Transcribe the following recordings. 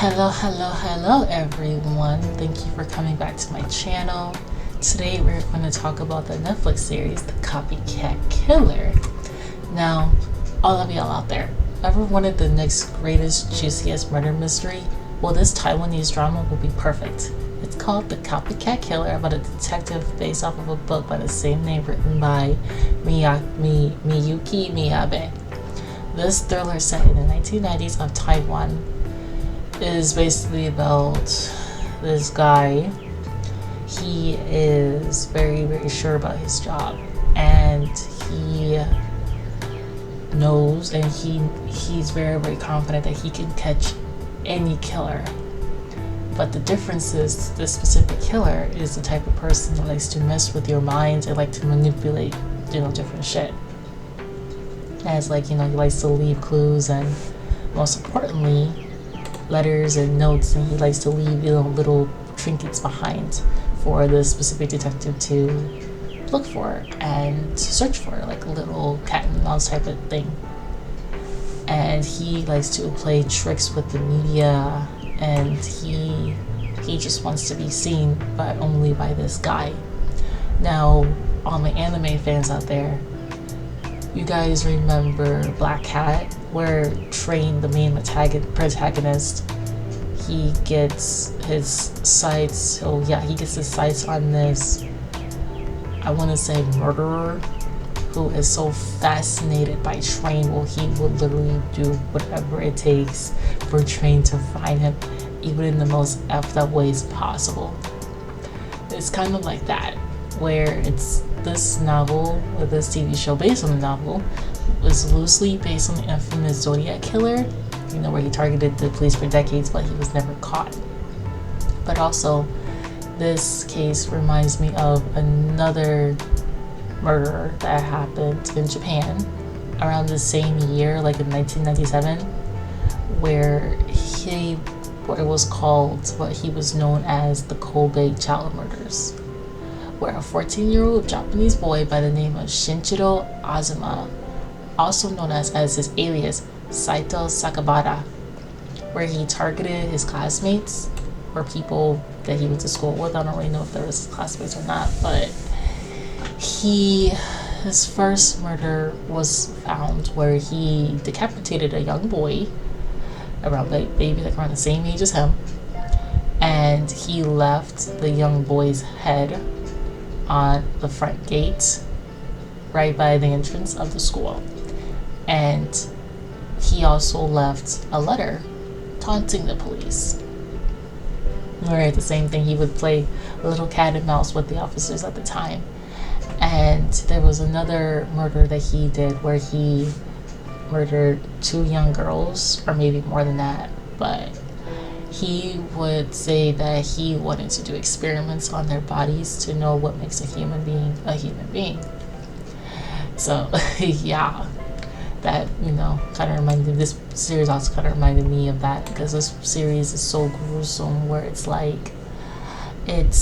Hello everyone. Thank you for coming back to my channel. Today we're going to talk about the Netflix series, The Copycat Killer. Now, all of y'all out there, ever wanted the next greatest, juiciest murder mystery? Well, this Taiwanese drama will be perfect. It's called The Copycat Killer, about a detective based off of a book by the same name written by Miyuki Miyabe. This thriller set in the 1990s of Taiwan is basically about this guy. He is very sure about his job, and he knows and he's very confident that he can catch any killer. But the difference is this specific killer is the type of person that likes to mess with your mind and like to manipulate, different shit. And it's like, he likes to leave clues and most importantly letters and notes, and he likes to leave little trinkets behind for the specific detective to look for and search for, like a little cat and mouse type of thing. And he likes to play tricks with the media, and he just wants to be seen, but only by this guy. Now, all my anime fans out there, you guys remember Black Cat, where Train, the main protagonist, he gets his sights. Oh yeah, he gets his sights on this, I want to say, murderer who is so fascinated by Train. Well, he will literally do whatever it takes for Train to find him, even in the most effed up ways possible. It's kind of like that, where it's this novel, or this TV show based on the novel, was loosely based on the infamous Zodiac Killer, where he targeted the police for decades but he was never caught. But also, this case reminds me of another murder that happened in Japan around the same year, like in 1997, where what he was known as the Kobe child murders, where a 14-year-old Japanese boy by the name of Shinjiro Azuma, also known as his alias Saito Sakabara, where he targeted his classmates or people that he went to school with. I don't really know if there was classmates or not, but his first murder was found where he decapitated a young boy around around the same age as him, and he left the young boy's head on the front gate right by the entrance of the school. And he also left a letter taunting the police, where the same thing, he would play a little cat and mouse with the officers at the time. And there was another murder that he did where he murdered 2 young girls, or maybe more than that, but he would say that he wanted to do experiments on their bodies to know what makes a human being a human being. So yeah, that kind of reminded, this series also kind of reminded me of that, because this series is so gruesome, where it's like it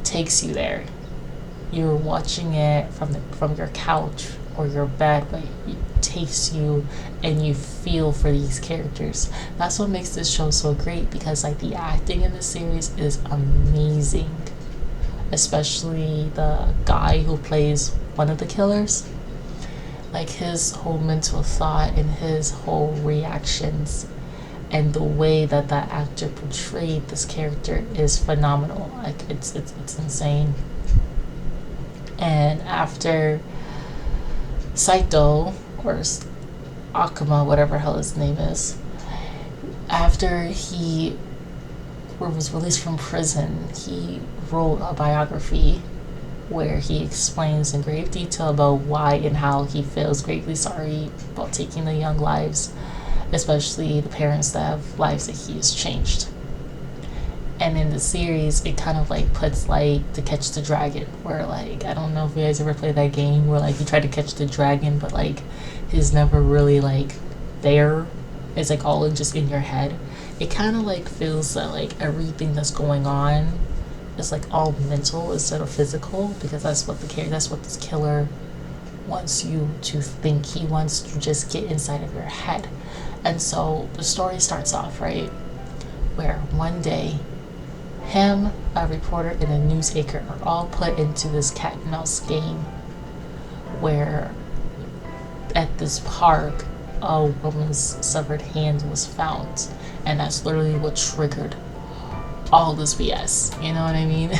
takes you there. You're watching it from your couch or your bed, but it takes you and you feel for these characters. That's what makes this show so great, because like the acting in this series is amazing, especially the guy who plays one of the killers. Like his whole mental thought and his whole reactions and the way that that actor portrayed this character is phenomenal. Like it's insane. And after Saito, or Akuma, whatever hell his name is, after he was released from prison, he wrote a biography where he explains in grave detail about why and how he feels gravely sorry about taking the young lives, especially the parents that have lives that he has changed. And in the series, it kind of like puts like To Catch the Dragon, where like, I don't know if you guys ever played that game where like you try to catch the dragon, but like he's never really like there. It's like all just in your head. It kind of like feels that like everything that's going on is like all mental instead of physical, because that's what this killer wants you to think. He wants to just get inside of your head. And so the story starts off, right? where one day him, a reporter, and a news anchor are all put into this cat and mouse game where at this park a woman's severed hand was found, and that's literally what triggered all this BS, you know what I mean?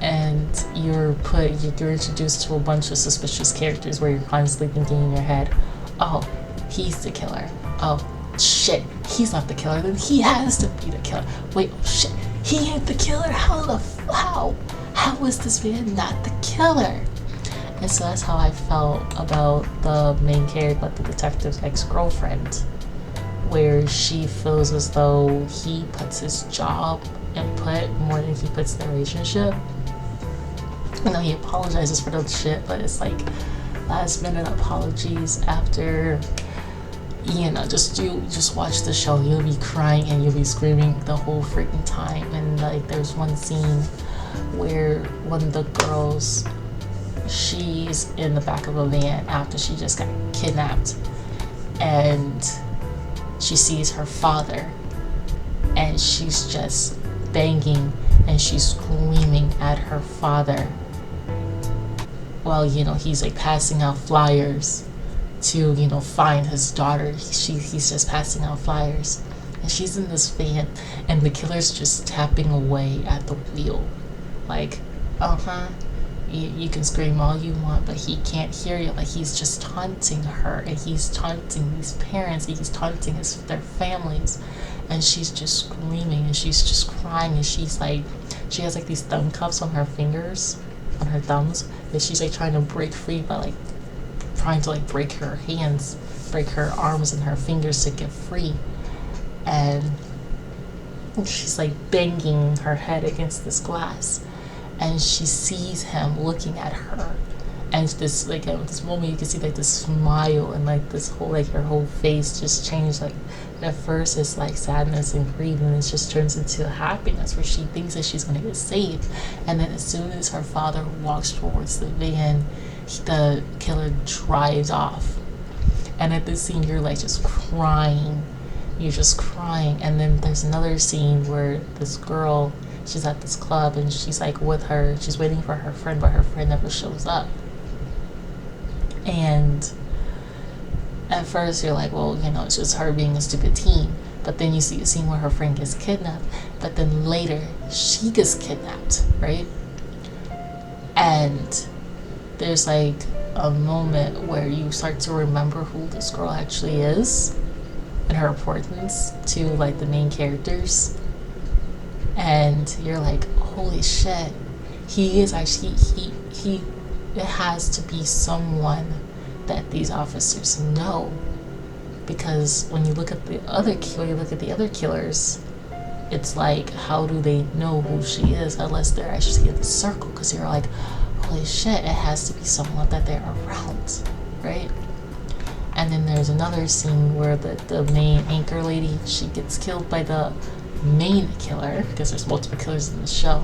And you're introduced to a bunch of suspicious characters where you're constantly thinking in your head, oh, he's the killer. Oh shit, he's not the killer, then he has to be the killer. Wait, oh shit, he ain't the killer? How is this man not the killer? And so that's how I felt about the main character, like the detective's ex-girlfriend, where she feels as though he puts his job input more than he puts the relationship. I know he apologizes for the shit, but it's like last minute apologies after, you know, just watch the show. You'll be crying and you'll be screaming the whole freaking time. And like there's one scene where one of the girls, she's in the back of a van after she just got kidnapped, and she sees her father and she's just banging and she's screaming at her father. Well, you know, he's like passing out flyers to, you know, find his daughter. He's just passing out flyers, and she's in this van and the killer's just tapping away at the wheel like, you can scream all you want, but he can't hear you. Like, he's just taunting her, and he's taunting these parents, he's taunting their families, and she's just screaming and she's just crying, and she's like, she has like these thumb cuffs on her fingers, on her thumbs, and she's like trying to break free by like trying to like break her hands, break her arms and her fingers to get free. And she's like banging her head against this glass, and she sees him looking at her, and this like at this moment you can see like this smile, and like this whole like her whole face just changed. Like at first it's like sadness and grief, and it just turns into happiness where she thinks that she's going to get saved. And then as soon as her father walks towards the van, the killer drives off, and at this scene you're like just crying, you're just crying. And then there's another scene where this girl, she's at this club and she's like with her, she's waiting for her friend, but her friend never shows up. And at first you're like, well, you know, it's just her being a stupid teen. But then you see a scene where her friend gets kidnapped, but then later she gets kidnapped, right? And there's like a moment where you start to remember who this girl actually is and her importance to like the main characters. And you're like, holy shit, he is actually, it has to be someone that these officers know. Because when you look at the other killers, it's like, how do they know who she is unless they're actually in the circle? Because you're like, holy shit, it has to be someone that they're around, right? And then there's another scene where the main anchor lady, she gets killed by the main killer, because there's multiple killers in the show.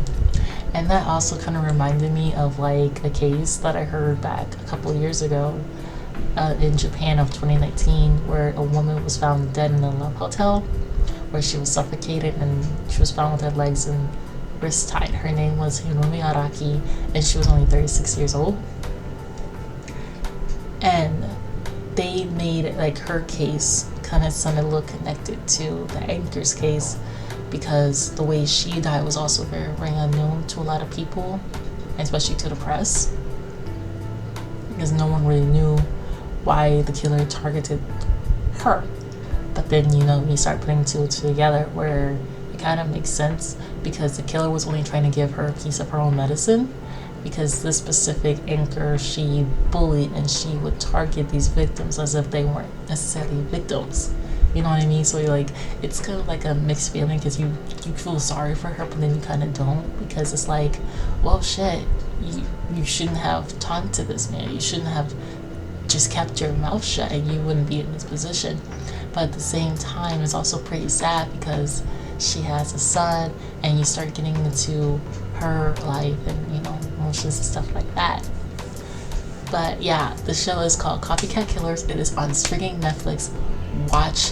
And that also kind of reminded me of like a case that I heard back a couple of years ago in Japan of 2019, where a woman was found dead in a love hotel where she was suffocated, and she was found with her legs and wrists tied. Her name was Hiromi Araki, and she was only 36 years old. And they made like her case kind of sounded a little connected to the anchor's case, because the way she died was also very, very unknown to a lot of people, especially to the press, because no one really knew why the killer targeted her. But then, you know, we start putting two together where it kind of makes sense, because the killer was only trying to give her a piece of her own medicine, because this specific anchor, she bullied and she would target these victims as if they weren't necessarily victims. You know what I mean? So you're like, it's kind of like a mixed feeling, because you feel sorry for her, but then you kind of don't, because it's like, well, shit, you shouldn't have taunted this man. You shouldn't have just kept your mouth shut, and you wouldn't be in this position. But at the same time, it's also pretty sad, because she has a son, and you start getting into her life and, you know, emotions and stuff like that. But yeah, the show is called Copycat Killers. It is on streaming Netflix. Watch